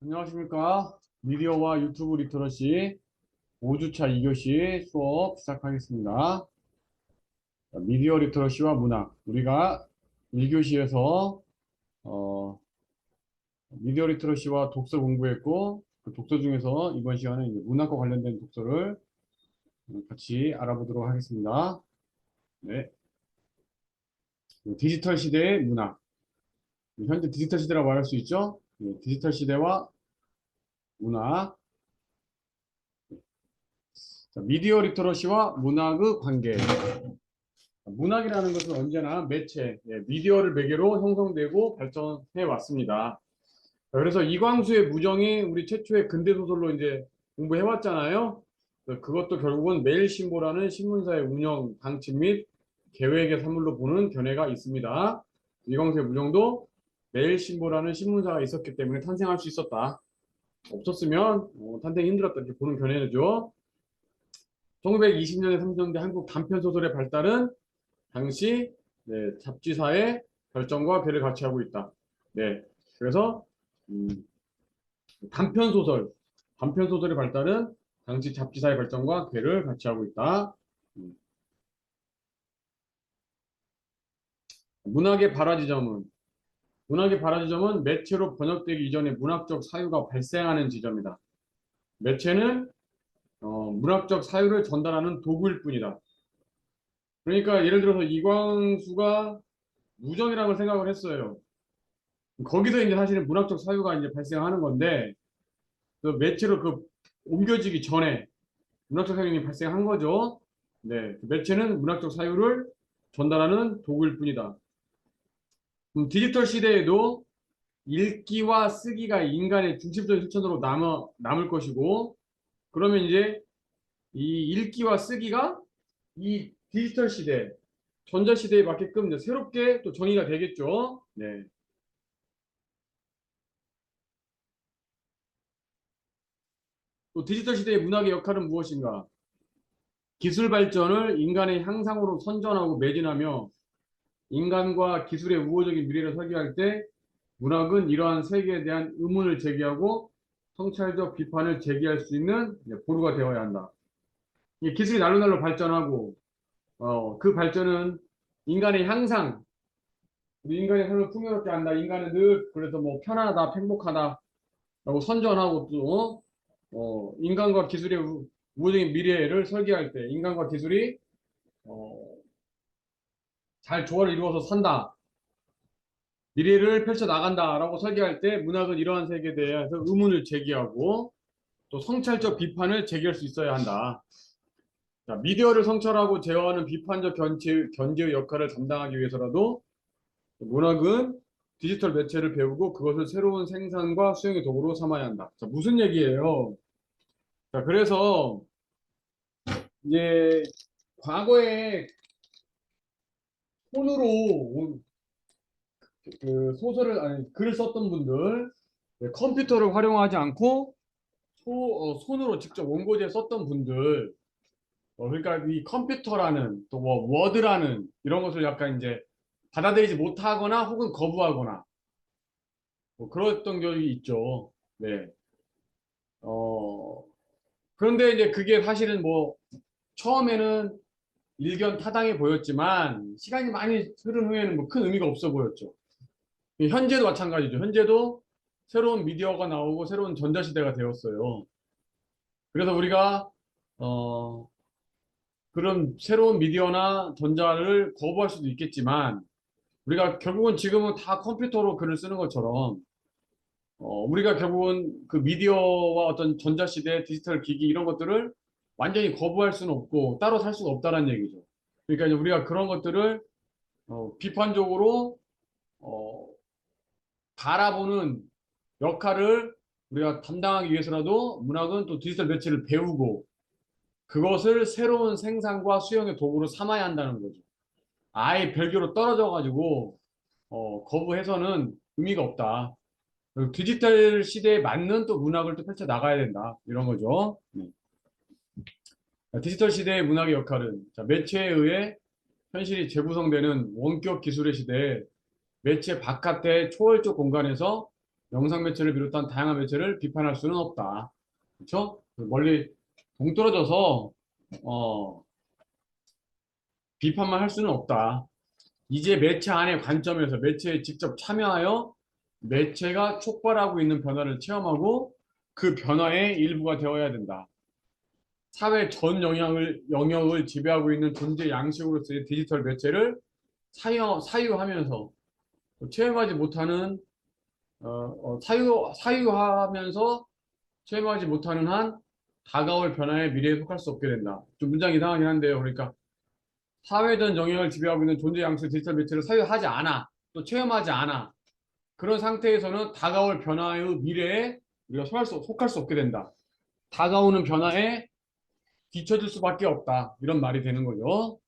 안녕하십니까. 미디어와 유튜브 리터러시 5주차 2교시 수업 시작하겠습니다. 미디어 리터러시와 문학. 우리가 1교시에서 미디어 리터러시와 독서 공부했고, 그 독서 중에서 이번 시간에 이제 문학과 관련된 독서를 같이 알아보도록 하겠습니다. 네. 디지털 시대의 문학. 현재 디지털 시대라고 말할 수 있죠? 네, 디지털 시대와 문학. 자, 미디어 리터러시와 문학의 관계. 문학이라는 것은 언제나 매체, 미디어를 매개로 형성되고 발전해 왔습니다. 그래서 이광수의 무정이 우리 최초의 근대소설로 이제 공부해 왔잖아요. 그것도 결국은 매일신보라는 신문사의 운영, 방침 및 계획의 산물로 보는 견해가 있습니다. 이광수의 무정도 매일신보라는 신문사가 있었기 때문에 탄생할 수 있었다. 없었으면 탄생이 힘들었다. 이렇게 보는 견해죠. 1920년에 30년대 한국 단편소설의 발달은 당시 잡지사의 발전과 괴를 같이 하고 있다. 네, 그래서 음, 단편소설의 발달은 당시 잡지사의 발전과 괴를 같이 하고 있다. 음, 문학의 발화지점은 문학의 발화지점은 매체로 번역되기 이전에 문학적 사유가 발생하는 지점이다. 매체는 문학적 사유를 전달하는 도구일 뿐이다. 그러니까 예를 들어서 이광수가 무정이라는 걸 생각을 했어요. 거기서 이제 사실은 문학적 사유가 이제 발생하는 건데 그 매체로 옮겨지기 전에 문학적 사유이 발생한 거죠. 네, 그 매체는 문학적 사유를 전달하는 도구일 뿐이다. 디지털 시대에도 읽기와 쓰기가 인간의 중심적인 실천으로 남을 것이고, 그러면 이제 이 읽기와 쓰기가 이 디지털 시대, 전자 시대에 맞게끔 이제 새롭게 또 정의가 되겠죠. 네. 또 디지털 시대의 문학의 역할은 무엇인가? 기술 발전을 인간의 향상으로 선전하고 매진하며 인간과 기술의 우호적인 미래를 설계할 때 문학은 이러한 세계에 대한 의문을 제기하고 성찰적 비판을 제기할 수 있는 보루가 되어야 한다. 이 기술이 날로날로 발전하고 그 발전은 인간의 향상, 우리 인간의 삶을 풍요롭게 한다. 인간은 늘 그래서 뭐 편하다, 행복하다라고 선전하고 또 인간과 기술의 우호적인 미래를 설계할 때 인간과 기술이 어, 잘 조화를 이루어서 산다. 미래를 펼쳐 나간다라고 설계할 때 문학은 이러한 세계에 대해서 의문을 제기하고 또 성찰적 비판을 제기할 수 있어야 한다. 자, 미디어를 성찰하고 제어하는 비판적 견제의 역할을 담당하기 위해서라도 문학은 디지털 매체를 배우고 그것을 새로운 생산과 수용의 도구로 삼아야 한다. 자, 무슨 얘기예요? 자, 그래서 이제 과거에 손으로 그 소설을 아니 글을 썼던 분들 컴퓨터를 활용하지 않고 손으로 직접 원고지에 썼던 분들, 그러니까 이 컴퓨터라는 또 뭐 워드라는 이런 것을 약간 이제 받아들이지 못하거나 혹은 거부하거나 뭐 그랬던 적이 있죠. 네. 어, 그런데 이제 그게 사실은 뭐 처음에는 일견 타당해 보였지만 시간이 많이 흐른 후에는 뭐 큰 의미가 없어 보였죠. 현재도 마찬가지죠. 현재도 새로운 미디어가 나오고 새로운 전자시대가 되었어요. 그래서 우리가 어, 그런 새로운 미디어나 전자를 거부할 수도 있겠지만 우리가 결국은 지금은 다 컴퓨터로 글을 쓰는 것처럼 우리가 결국은 그 미디어와 어떤 전자시대, 디지털 기기 이런 것들을 완전히 거부할 수는 없고 따로 살 수가 없다는 얘기죠. 그러니까 이제 우리가 그런 것들을 비판적으로 어, 바라보는 역할을 우리가 담당하기 위해서라도 문학은 또 디지털 매체를 배우고 그것을 새로운 생산과 수용의 도구로 삼아야 한다는 거죠. 아예 별개로 떨어져 가지고 거부해서는 의미가 없다. 디지털 시대에 맞는 또 문학을 또 펼쳐 나가야 된다. 이런 거죠. 네. 디지털 시대의 문학의 역할은 자, 매체에 의해 현실이 재구성되는 원격 기술의 시대에 매체 바깥의 초월적 공간에서 영상 매체를 비롯한 다양한 매체를 비판할 수는 없다. 그렇죠? 멀리 동떨어져서 비판만 할 수는 없다. 이제 매체 안의 관점에서 매체에 직접 참여하여 매체가 촉발하고 있는 변화를 체험하고 그 변화의 일부가 되어야 된다. 사회 전 영역을 지배하고 있는 존재 양식으로서의 디지털 매체를 사유하면서 체험하지 못하는 사유하면서 체험하지 못하는 한 다가올 변화의 미래에 속할 수 없게 된다. 좀 문장이 이상하긴 한데요. 그러니까 사회전 영역을 지배하고 있는 존재 양식 디지털 매체를 사유하지 않아. 또 체험하지 않아. 그런 상태에서는 다가올 변화의 미래에 우리가 속할 수 없게 된다. 다가오는 변화에 뒤처질 수밖에 없다. 이런 말이 되는 거죠.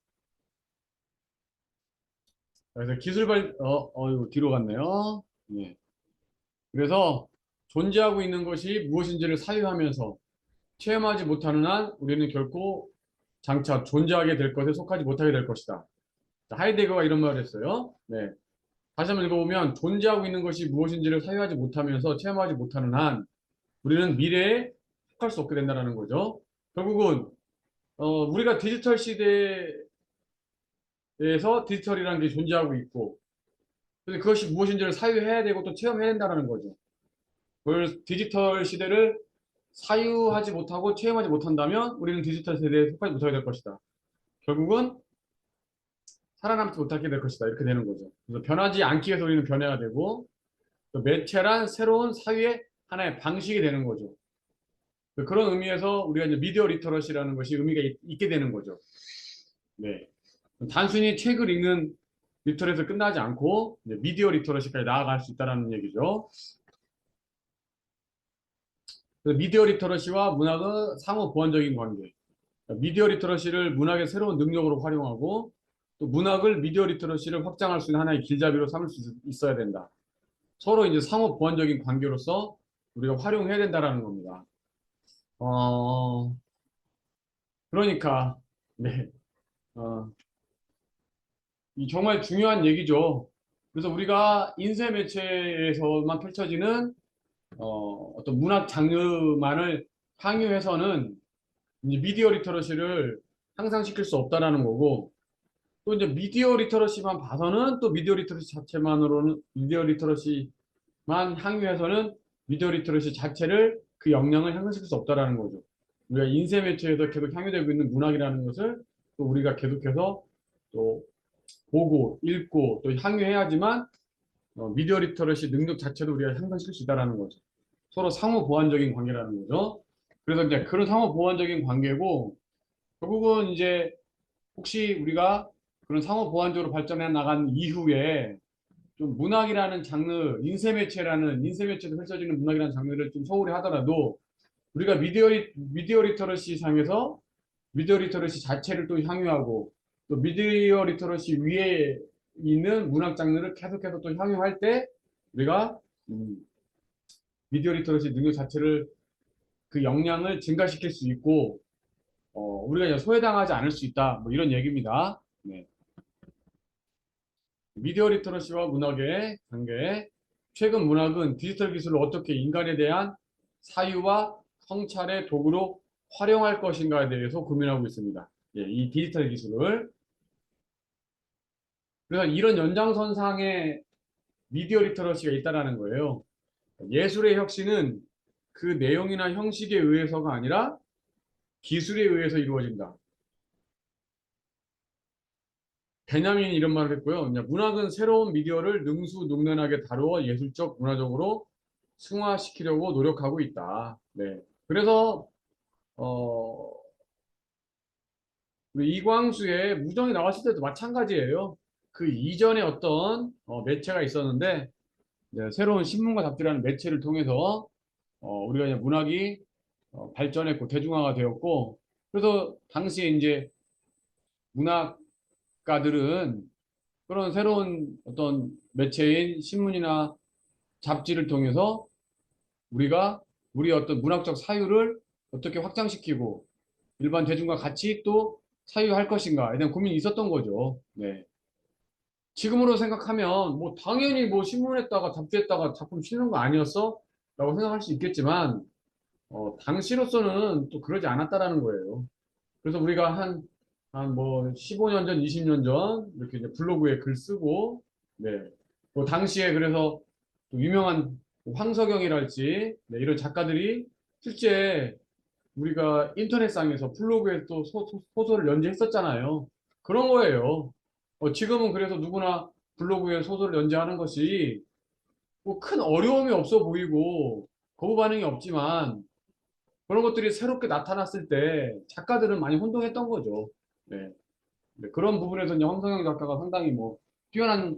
그래서 이거 뒤로 갔네요. 예. 그래서 존재하고 있는 것이 무엇인지를 사유하면서 체험하지 못하는 한 우리는 결코 장차 존재하게 될 것에 속하지 못하게 될 것이다. 자, 하이데거가 이런 말을 했어요. 네. 다시 한번 읽어보면 존재하고 있는 것이 무엇인지를 사유하지 못하면서 체험하지 못하는 한 우리는 미래에 속할 수 없게 된다는 거죠. 결국은 우리가 디지털 시대에서 디지털이라는 게 존재하고 있고 근데 그것이 무엇인지를 사유해야 되고 또 체험해야 된다는 거죠. 그걸 디지털 시대를 사유하지 못하고 체험하지 못한다면 우리는 디지털 세대에 속하지 못하게 될 것이다. 결국은 살아남지 못하게 될 것이다. 이렇게 되는 거죠. 그래서 변하지 않기 위해서 우리는 변해야 되고 그 매체란 새로운 사유의 하나의 방식이 되는 거죠. 그런 의미에서 우리가 이제 미디어 리터러시라는 것이 의미가 있게 되는 거죠. 네. 단순히 책을 읽는 리터러시에서 끝나지 않고 이제 미디어 리터러시까지 나아갈 수 있다는 얘기죠. 미디어 리터러시와 문학은 상호 보완적인 관계. 미디어 리터러시를 문학의 새로운 능력으로 활용하고 또 문학을 미디어 리터러시를 확장할 수 있는 하나의 길잡이로 삼을 수 있어야 된다. 서로 이제 상호 보완적인 관계로서 우리가 활용해야 된다라는 겁니다. 어, 그러니까 네, 이 정말 중요한 얘기죠. 그래서 우리가 인쇄 매체에서만 펼쳐지는 어떤 문학 장르만을 향유해서는 이제 미디어 리터러시를 향상시킬 수 없다라는 거고 또 이제 미디어 리터러시만 봐서는 또 미디어 리터러시 자체만으로는 미디어 리터러시만 향유해서는 미디어 리터러시 자체를 그 역량을 향상시킬 수 없다라는 거죠. 우리가 인쇄 매체에서 계속 향유되고 있는 문학이라는 것을 또 우리가 계속해서 또 보고 읽고 또 향유해야지만 미디어 리터러시 능력 자체도 우리가 향상시킬 수 있다라는 거죠. 서로 상호 보완적인 관계라는 거죠. 그래서 이제 그런 상호 보완적인 관계고 결국은 이제 혹시 우리가 그런 상호 보완적으로 발전해 나간 이후에 좀 문학이라는 장르, 인쇄 매체도 펼쳐지는 문학이라는 장르를 좀 소홀히 하더라도 우리가 미디어 리터러시 상에서 미디어 리터러시 자체를 또 향유하고 또 미디어 리터러시 위에 있는 문학 장르를 계속해서 또 향유할 때 우리가 음, 미디어 리터러시 능력 자체를 그 역량을 증가시킬 수 있고 우리가 이제 소외당하지 않을 수 있다. 뭐 이런 얘기입니다. 네. 미디어 리터러시와 문학의 관계. 최근 문학은 디지털 기술을 어떻게 인간에 대한 사유와 성찰의 도구로 활용할 것인가에 대해서 고민하고 있습니다. 예, 이 디지털 기술을. 그래서 이런 연장선상에 미디어 리터러시가 있다는 거예요. 예술의 혁신은 그 내용이나 형식에 의해서가 아니라 기술에 의해서 이루어진다. 베냐민이 이런 말을 했고요. 문학은 새로운 미디어를 능수능란하게 다루어 예술적, 문화적으로 승화시키려고 노력하고 있다. 네. 그래서 어, 우리 이광수의 무정이 나왔을 때도 마찬가지예요. 그 이전에 어떤 매체가 있었는데 이제 새로운 신문과 잡지라는 매체를 통해서 우리가 이제 문학이 발전했고 대중화가 되었고 그래서 당시에 이제 문학가들은 그런 새로운 어떤 매체인 신문이나 잡지를 통해서 우리가 우리 어떤 문학적 사유를 어떻게 확장시키고 일반 대중과 같이 또 사유할 것인가에 대한 고민이 있었던 거죠. 네. 지금으로 생각하면 뭐 당연히 뭐 신문에다가 잡지에다가 작품 실는 거 아니었어? 라고 생각할 수 있겠지만 당시로서는 또 그러지 않았다라는 거예요. 그래서 우리가 한 뭐 15년 전, 20년 전 이렇게 이제 블로그에 글 쓰고 네. 뭐 당시에 그래서 또 유명한 황석영이랄지 네, 이런 작가들이 실제 우리가 인터넷상에서 블로그에 또 소설을 연재했었잖아요. 그런 거예요. 지금은 그래서 누구나 블로그에 소설을 연재하는 것이 뭐 큰 어려움이 없어 보이고 거부 반응이 없지만 그런 것들이 새롭게 나타났을 때 작가들은 많이 혼동했던 거죠. 네. 네, 그런 부분에서 이제 황성영 작가가 상당히 뭐 뛰어난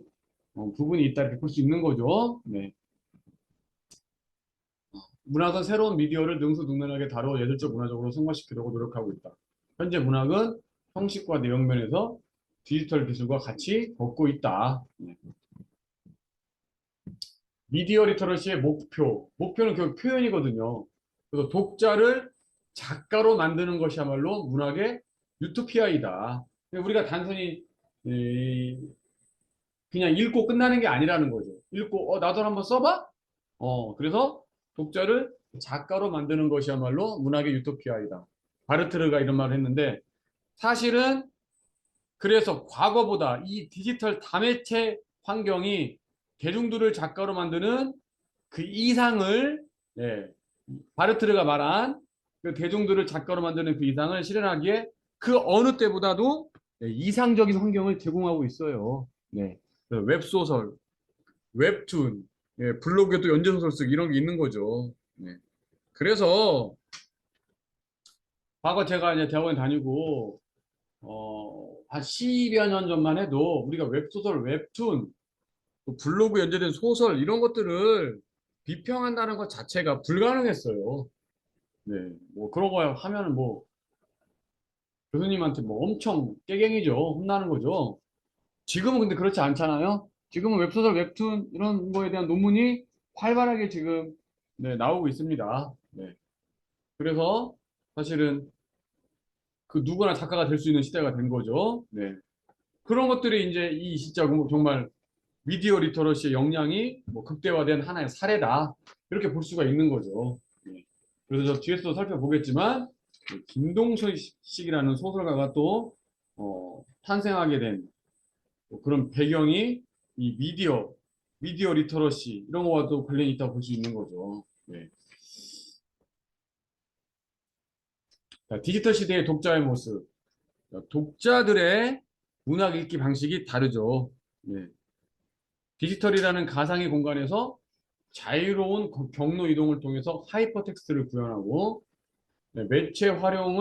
부분이 있다 이렇게 볼 수 있는 거죠. 네. 문학은 새로운 미디어를 능수능란하게 다루어 예술적 문화적으로 승화시키려고 노력하고 있다. 현재 문학은 형식과 내용 면에서 디지털 기술과 같이 걷고 있다. 네. 미디어 리터러시의 목표는 결국 표현이거든요. 그래서 독자를 작가로 만드는 것이야말로 문학의 유토피아이다. 우리가 단순히 그냥 읽고 끝나는 게 아니라는 거죠. 읽고 나도 한번 써봐? 그래서 독자를 작가로 만드는 것이야말로 문학의 유토피아이다. 바르트르가 이런 말을 했는데 사실은 그래서 과거보다 이 디지털 다매체 환경이 대중들을 작가로 만드는 그 이상을 예, 바르트르가 말한 그 대중들을 작가로 만드는 그 이상을 실현하기에 그 어느 때보다도 이상적인 환경을 제공하고 있어요. 네. 웹소설, 웹툰, 블로그에 또 연재소설 쓰기 이런 게 있는 거죠. 네. 그래서 과거 제가 이제 대학원 다니고 한 10여 년 전만 해도 우리가 웹소설, 웹툰, 또 블로그 연재된 소설 이런 것들을 비평한다는 것 자체가 불가능했어요. 네, 뭐 그런 거 하면은 뭐 교수님한테 뭐 엄청 깨갱이죠. 혼나는 거죠. 지금은 근데 그렇지 않잖아요. 지금은 웹소설, 웹툰 이런 거에 대한 논문이 활발하게 지금 네, 나오고 있습니다. 네. 그래서 사실은 그 누구나 작가가 될 수 있는 시대가 된 거죠. 네. 그런 것들이 이제 이 진짜 정말 미디어 리터러시의 역량이 뭐 극대화된 하나의 사례다. 이렇게 볼 수가 있는 거죠. 네. 그래서 저 뒤에서도 살펴보겠지만 김동식이라는 소설가가 또 탄생하게 된 그런 배경이 이 미디어 리터러시 이런 거와도 관련이 있다고 볼 수 있는 거죠. 네. 자, 디지털 시대의 독자의 모습. 자, 독자들의 문학 읽기 방식이 다르죠. 네. 디지털이라는 가상의 공간에서 자유로운 경로 이동을 통해서 하이퍼 텍스트를 구현하고 네, 매체 활용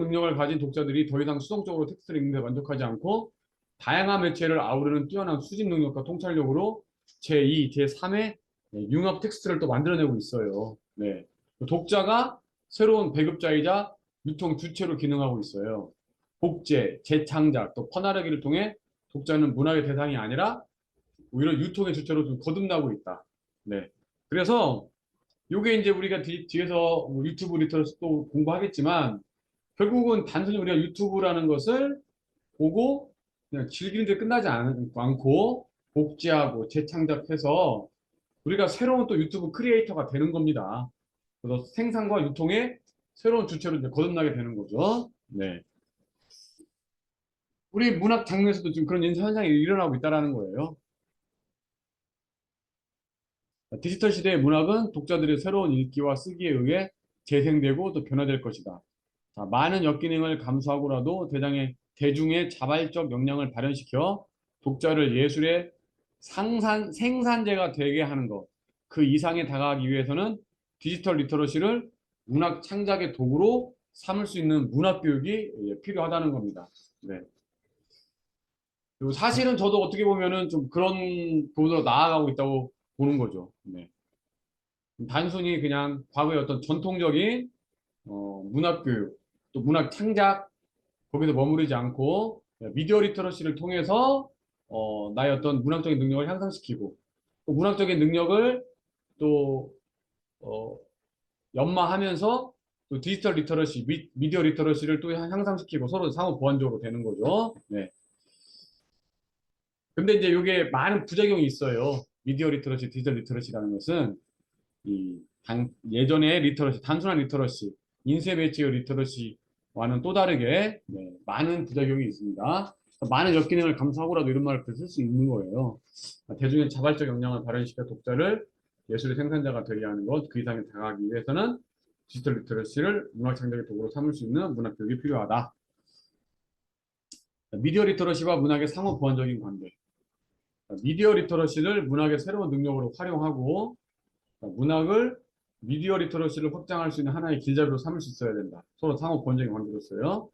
능력을 가진 독자들이 더 이상 수동적으로 텍스트를 읽는 데 만족하지 않고 다양한 매체를 아우르는 뛰어난 수집 능력과 통찰력으로 제2, 제3의 융합 텍스트를 또 만들어내고 있어요. 네. 독자가 새로운 배급자이자 유통 주체로 기능하고 있어요. 복제, 재창작, 또 퍼나르기를 통해 독자는 문학의 대상이 아니라 오히려 유통의 주체로 좀 거듭나고 있다. 네. 그래서 요게 이제 우리가 뒤에서 뭐 유튜브 리터러시 또 공부하겠지만 결국은 단순히 우리가 유튜브라는 것을 보고 그냥 즐기는 데 끝나지 않고 복제하고 재창작해서 우리가 새로운 또 유튜브 크리에이터가 되는 겁니다. 그래서 생산과 유통의 새로운 주체로 이제 거듭나게 되는 거죠. 네. 우리 문학 장르에서도 지금 그런 현상이 일어나고 있다는 거예요. 디지털 시대의 문학은 독자들의 새로운 읽기와 쓰기에 의해 재생되고 또 변화될 것이다. 자, 많은 역기능을 감수하고라도 대중의 자발적 역량을 발현시켜 독자를 예술의 생산재가 되게 하는 것. 그 이상에 다가가기 위해서는 디지털 리터러시를 문학 창작의 도구로 삼을 수 있는 문학 교육이 필요하다는 겁니다. 네. 그리고 사실은 저도 어떻게 보면은 좀 그런 부분으로 나아가고 있다고 보는 거죠. 네. 단순히 그냥 과거의 어떤 전통적인 문학 교육, 또 문학 창작 거기서 머무르지 않고 미디어 리터러시를 통해서 나의 어떤 문학적인 능력을 향상시키고 또 문학적인 능력을 또 연마하면서 또 디지털 리터러시, 미디어 리터러시를 또 향상시키고 서로 상호 보완적으로 되는 거죠. 네. 근데 이제 이게 많은 부작용이 있어요. 미디어 리터러시, 디지털 리터러시라는 것은 예전에 리터러시, 단순한 리터러시, 인쇄 매체의 리터러시와는 또 다르게 많은 부작용이 있습니다. 많은 역기능을 감수하고라도 이런 말을 쓸 수 있는 거예요. 대중의 자발적 역량을 발현시켜 독자를 예술의 생산자가 되게 하는 것, 그 이상에 다가가기 위해서는 디지털 리터러시를 문학 창작의 도구로 삼을 수 있는 문학 교육이 필요하다. 미디어 리터러시와 문학의 상호 보완적인 관계. 미디어 리터러시를 문학의 새로운 능력으로 활용하고 문학을 미디어 리터러시를 확장할 수 있는 하나의 길잡이로 삼을 수 있어야 된다. 서로 상호 보완적인 관계로서요.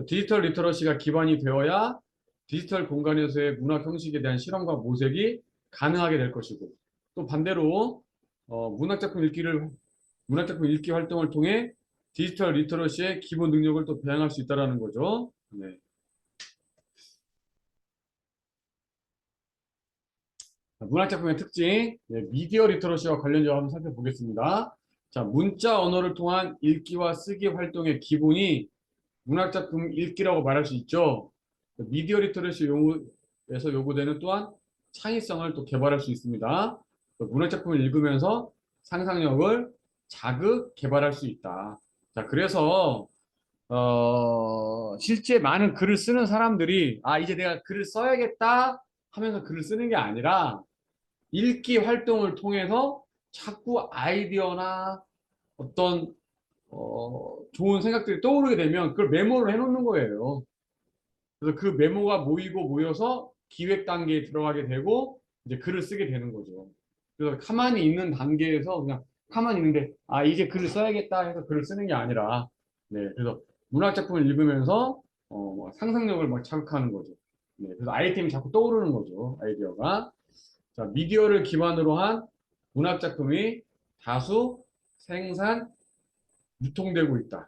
디지털 리터러시가 기반이 되어야 디지털 공간에서의 문학 형식에 대한 실험과 모색이 가능하게 될 것이고 또 반대로 문학작품 읽기 활동을 통해 디지털 리터러시의 기본 능력을 또 배양할 수 있다는 거죠. 네. 문학작품의 특징, 미디어 리터러시와 관련해서 한번 살펴보겠습니다. 자, 문자 언어를 통한 읽기와 쓰기 활동의 기본이 문학작품 읽기라고 말할 수 있죠. 미디어 리터러시 용어에서 요구되는 또한 창의성을 또 개발할 수 있습니다. 문학작품을 읽으면서 상상력을 자극, 개발할 수 있다. 자, 그래서 실제 많은 글을 쓰는 사람들이 이제 내가 글을 써야겠다 하면서 글을 쓰는 게 아니라 읽기 활동을 통해서 자꾸 아이디어나 어떤 좋은 생각들이 떠오르게 되면 그걸 메모를 해놓는 거예요. 그래서 그 메모가 모이고 모여서 기획 단계에 들어가게 되고 이제 글을 쓰게 되는 거죠. 그래서 가만히 있는 단계에서 그냥 가만히 있는데 이제 글을 써야겠다 해서 글을 쓰는 게 아니라 그래서 문학 작품을 읽으면서 상상력을 막 자극하는 거죠. 그래서 아이템이 자꾸 떠오르는 거죠. 아이디어가. 자, 미디어를 기반으로 한 문학 작품이 다수 생산, 유통되고 있다.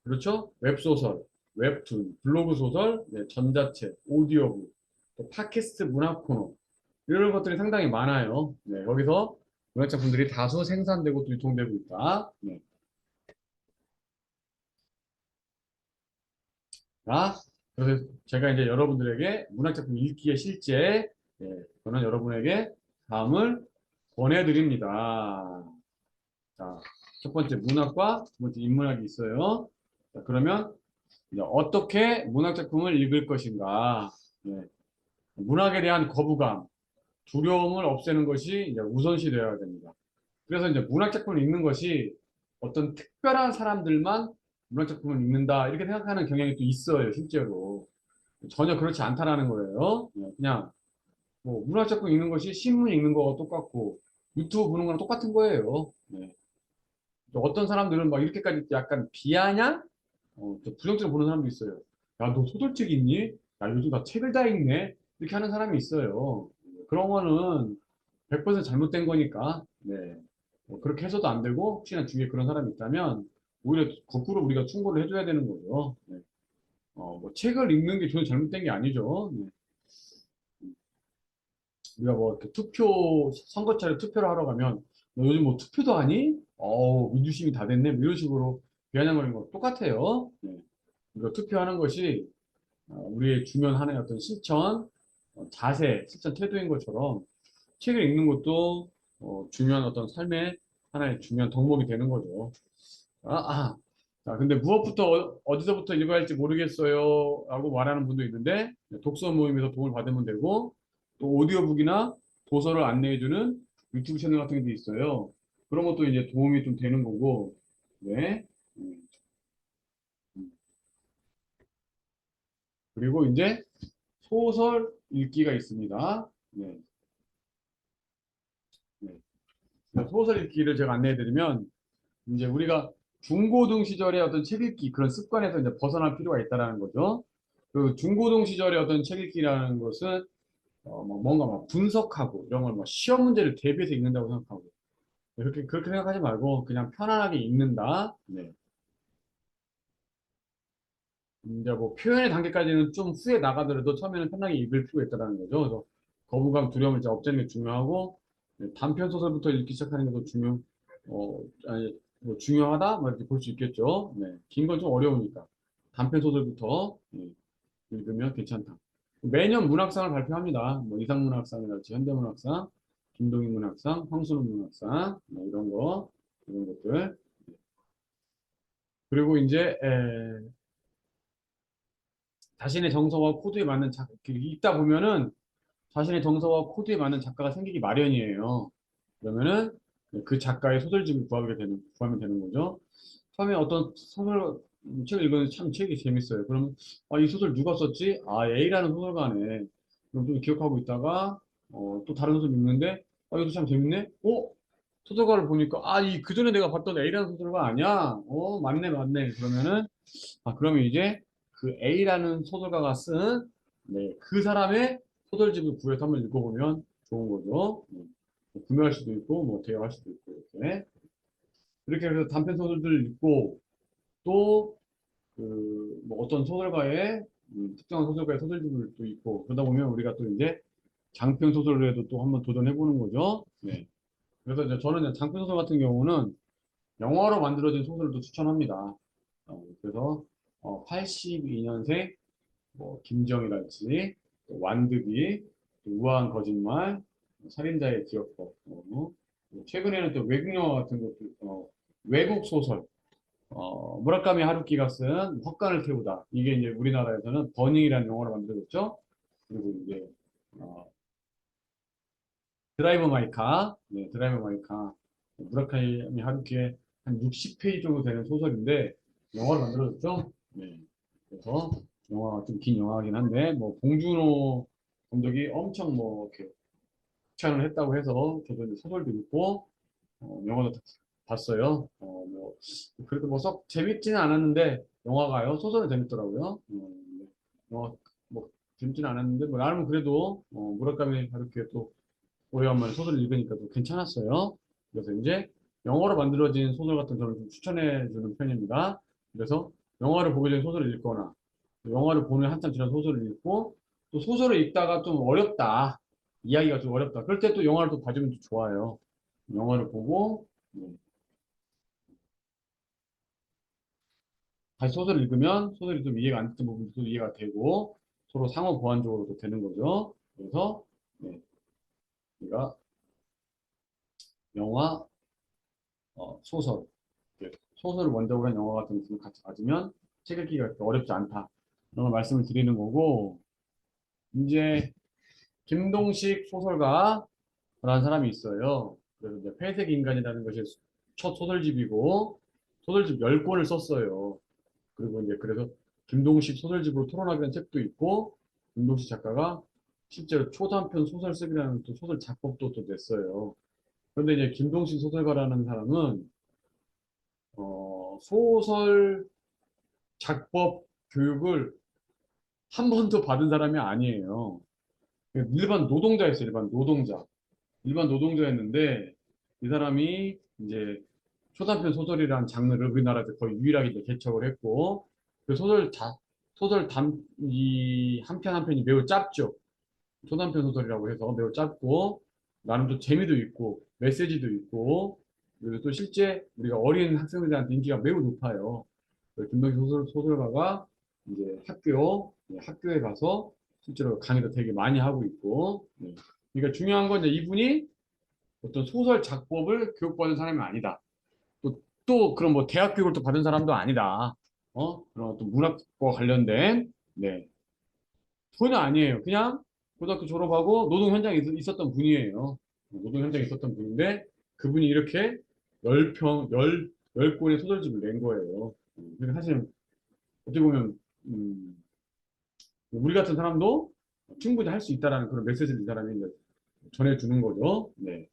그렇죠? 웹소설, 웹툰, 블로그 소설, 전자책, 오디오북, 또 팟캐스트 문학 코너 이런 것들이 상당히 많아요. 거기서 문학 작품들이 다수 생산되고 또 유통되고 있다. 자, 그래서 제가 이제 여러분들에게 문학 작품 읽기의 실제 저는 여러분에게 다음을 권해드립니다. 자, 첫 번째 문학과 두 번째 인문학이 있어요. 자, 그러면 이제 어떻게 문학 작품을 읽을 것인가? 문학에 대한 거부감, 두려움을 없애는 것이 이제 우선시 되어야 됩니다. 그래서 이제 문학 작품을 읽는 것이 어떤 특별한 사람들만 문학 작품을 읽는다 이렇게 생각하는 경향이 또 있어요, 실제로. 전혀 그렇지 않다라는 거예요. 그냥 뭐 문학 작품 읽는 것이 신문 읽는 거와 똑같고 유튜브 보는 거랑 똑같은 거예요. 어떤 사람들은 막 이렇게까지 약간 비아냥? 또 부정적으로 보는 사람도 있어요. 야, 너 소설책 읽니? 야, 요즘 나 책을 다 읽네? 이렇게 하는 사람이 있어요. 그런 거는 100% 잘못된 거니까, 그렇게 해서도 안 되고, 혹시나 주위에 그런 사람이 있다면, 오히려 거꾸로 우리가 충고를 해줘야 되는 거죠. 뭐 책을 읽는 게 전혀 잘못된 게 아니죠. 우리가 뭐 이렇게 선거철에 투표를 하러 가면, 너 요즘 뭐 투표도 하니? 민주심이 다 됐네? 뭐 이런 식으로 비아냥거리는 거 똑같아요. 이거 투표하는 것이 우리의 중요한 하나의 어떤 실천, 자세, 실천 태도인 것처럼 책을 읽는 것도 중요한 어떤 삶의 하나의 중요한 덕목이 되는 거죠. 자, 근데 무엇부터 어디서부터 읽어야 할지 모르겠어요 라고 말하는 분도 있는데 독서 모임에서 도움을 받으면 되고 또 오디오북이나 도서를 안내해주는 유튜브 채널 같은 게 있어요. 그런 것도 이제 도움이 좀 되는 거고, 네. 음, 음. 그리고 이제 소설 읽기가 있습니다. 네. 네. 소설 읽기를 제가 안내해드리면 이제 우리가 중고등 시절의 어떤 책 읽기 그런 습관에서 이제 벗어날 필요가 있다라는 거죠. 그 중고등 시절의 어떤 책 읽기라는 것은 뭐 뭔가 막 분석하고 이런 걸 뭐 시험 문제를 대비해서 읽는다고 생각하고 그렇게 생각하지 말고 그냥 편안하게 읽는다. 이제 뭐 표현의 단계까지는 좀 후에 나가더라도 처음에는 편하게 읽을 필요가 있다는 거죠. 그래서 거부감, 두려움을 이제 없애는 게 중요하고 단편 소설부터 읽기 시작하는 것도 아니, 뭐 중요하다? 뭐 이렇게 볼 수 있겠죠. 긴 건 좀 어려우니까 단편 소설부터 읽으면 괜찮다. 매년 문학상을 발표합니다. 뭐 이상문학상이랄지 현대문학상, 김동희 문학상, 황순우 문학상 뭐 이런 것들. 그리고 이제 자신의 정서와 코드에 맞는 읽다 보면은 자신의 정서와 코드에 맞는 작가가 생기기 마련이에요. 그러면은 그 작가의 소설집을 구하면 되는 거죠. 처음에 어떤 책을 읽었는데 참 책이 재밌어요. 그러면 이 소설 누가 썼지? A라는 소설가네. 그럼 또 기억하고 있다가 또 다른 소설 읽는데 이것도 참 재밌네. 소설가를 보니까 이 그전에 내가 봤던 A라는 소설가 아니야? 맞네 맞네. 그러면 이제 그 A라는 소설가가 쓴 그 사람의 소설집을 구해서 한번 읽어보면 좋은 거죠. 뭐 구매할 수도 있고 뭐 대여할 수도 있고 이렇게 해서 단편 소설들을 읽고 또 뭐 어떤 소설가의 특정한 소설가의 소설집을 또 읽고 그러다 보면 우리가 또 이제 장편 소설에도 또 한번 도전해 보는 거죠. 네. 그래서 이제 저는 이제 장편 소설 같은 경우는 영화로 만들어진 소설도 추천합니다. 그래서 82년생 뭐 김정이랄지 또 완득이 또 우아한 거짓말 살인자의 기억법 최근에는 또 외국 영화 같은 것도 외국 소설 무라카미 하루키가 쓴 헛간을 태우다 이게 이제 우리나라에서는 버닝이라는 영화로 만들어졌죠. 그리고 이제 어, 드라이버 마이카 드라이버 마이카 무라카미 하루키의 한 60페이지 정도 되는 소설인데 영화로 만들어졌죠. 네. 그래서 영화가 좀 긴 영화긴 한데 뭐 봉준호 감독이 엄청 뭐 이렇게 추천을 했다고 해서 저도 이제 소설도 읽고 영화도 봤어요. 그래도 뭐 썩 재밌지는 않았는데 영화가요. 소설은 재밌더라고요. 영화 뭐 재밌지는 않았는데 뭐 나름 그래도 무라카미 하루키의 또 오래간만에 소설을 읽으니까 또 괜찮았어요. 그래서 이제 영어로 만들어진 소설 같은 저는 좀 추천해 주는 편입니다. 그래서 영화를 보기 전에 소설을 읽거나 영화를 보는 한참 지난 소설을 읽고 또 소설을 읽다가 좀 어렵다. 이야기가 좀 어렵다. 그럴 때 또 영화를 또 봐주면 좀 좋아요. 영화를 보고 다시 소설을 읽으면 소설이 좀 이해가 안 됐던 부분도 또 이해가 되고 서로 상호 보완적으로도 되는 거죠. 그래서 우리가 영화, 소설, 소설을 원작으로 한 영화 같은 것을 같이 봐주면 책 읽기가 그렇게 어렵지 않다. 이런 걸 말씀을 드리는 거고 이제 김동식 소설가라는 사람이 있어요. 그래서 이제 회색 인간이라는 것이 첫 소설집이고 소설집 10권을 썼어요. 그리고 이제 그래서 김동식 소설집으로 토론하기라는 책도 있고 김동식 작가가 실제로 초단편 소설 쓰기라는 또 소설 작법도 또 냈어요. 그런데 이제 김동식 소설가라는 사람은 소설 작법 교육을 한 번도 받은 사람이 아니에요. 일반 노동자였어요. 일반 노동자. 일반 노동자였는데 이 사람이 이제 초단편 소설이라는 장르를 우리나라에서 거의 유일하게 이제 개척을 했고 그 소설 이 한 편 한 편이 매우 짧죠. 초단편 소설이라고 해서 매우 짧고 나름 또 재미도 있고 메시지도 있고 그리고 또 실제 우리가 어린 학생들한테 인기가 매우 높아요. 김동식 소설가가 이제 학교에 가서 실제로 강의도 되게 많이 하고 있고 그러니까 중요한 건 이제 이분이 어떤 소설 작법을 교육받은 사람이 아니다. 또 그런 뭐 대학 교육을 또 받은 사람도 아니다. 그런 어떤 문학과 관련된 전혀 아니에요. 그냥 고등학교 졸업하고 노동 현장에 있었던 분이에요. 노동 현장에 있었던 분인데 그분이 이렇게 10권의 소설집을 낸 거예요. 그러니까 사실 어떻게 보면 우리 같은 사람도 충분히 할 수 있다라는 그런 메시지를 이 사람이 이제 전해주는 거죠. 네.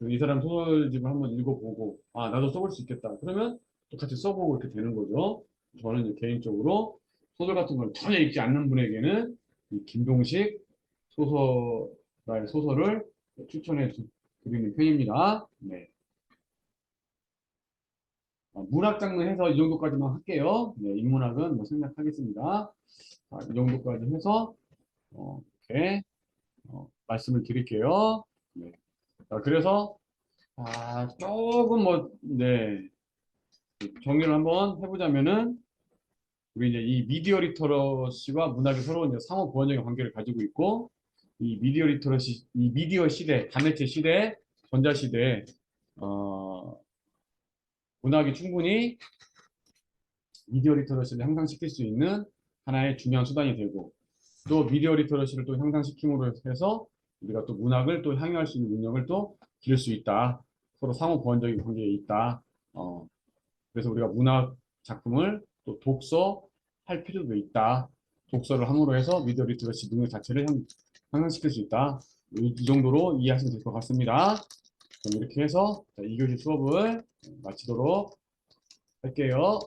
이 사람 소설집을 한번 읽어보고 나도 써볼 수 있겠다. 그러면 또 같이 써보고 이렇게 되는 거죠. 저는 이제 개인적으로 소설 같은 걸 전혀 읽지 않는 분에게는 이 김동식 소설가의 소설을 추천해 드리는 편입니다. 네. 문학 장르 해서 이 정도까지만 할게요. 네, 인문학은 뭐 생략하겠습니다. 이 정도까지 해서 이렇게 말씀을 드릴게요. 네. 그래서 조금 뭐, 네, 정리를 한번 해보자면은 우리 이제 이 미디어 리터러시와 문학이 서로 이제 상호 보완적인 관계를 가지고 있고, 이 미디어 리터러시, 이 미디어 시대, 다매체 시대, 전자 시대, 어, 문학이 충분히 미디어 리터러시를 향상시킬 수 있는 하나의 중요한 수단이 되고, 또 미디어 리터러시를 또 향상시킴으로 해서 우리가 또 문학을 또 향유할 수 있는 능력을 또 기를 수 있다. 서로 상호 보완적인 관계에 있다. 그래서 우리가 문학 작품을 또 독서할 필요도 있다. 독서를 함으로 해서 미디어 리터러시 능력 자체를 향상시킬 수 있다. 이 정도로 이해하시면 될 것 같습니다. 그럼 이렇게 해서 2교시 수업을 마치도록 할게요.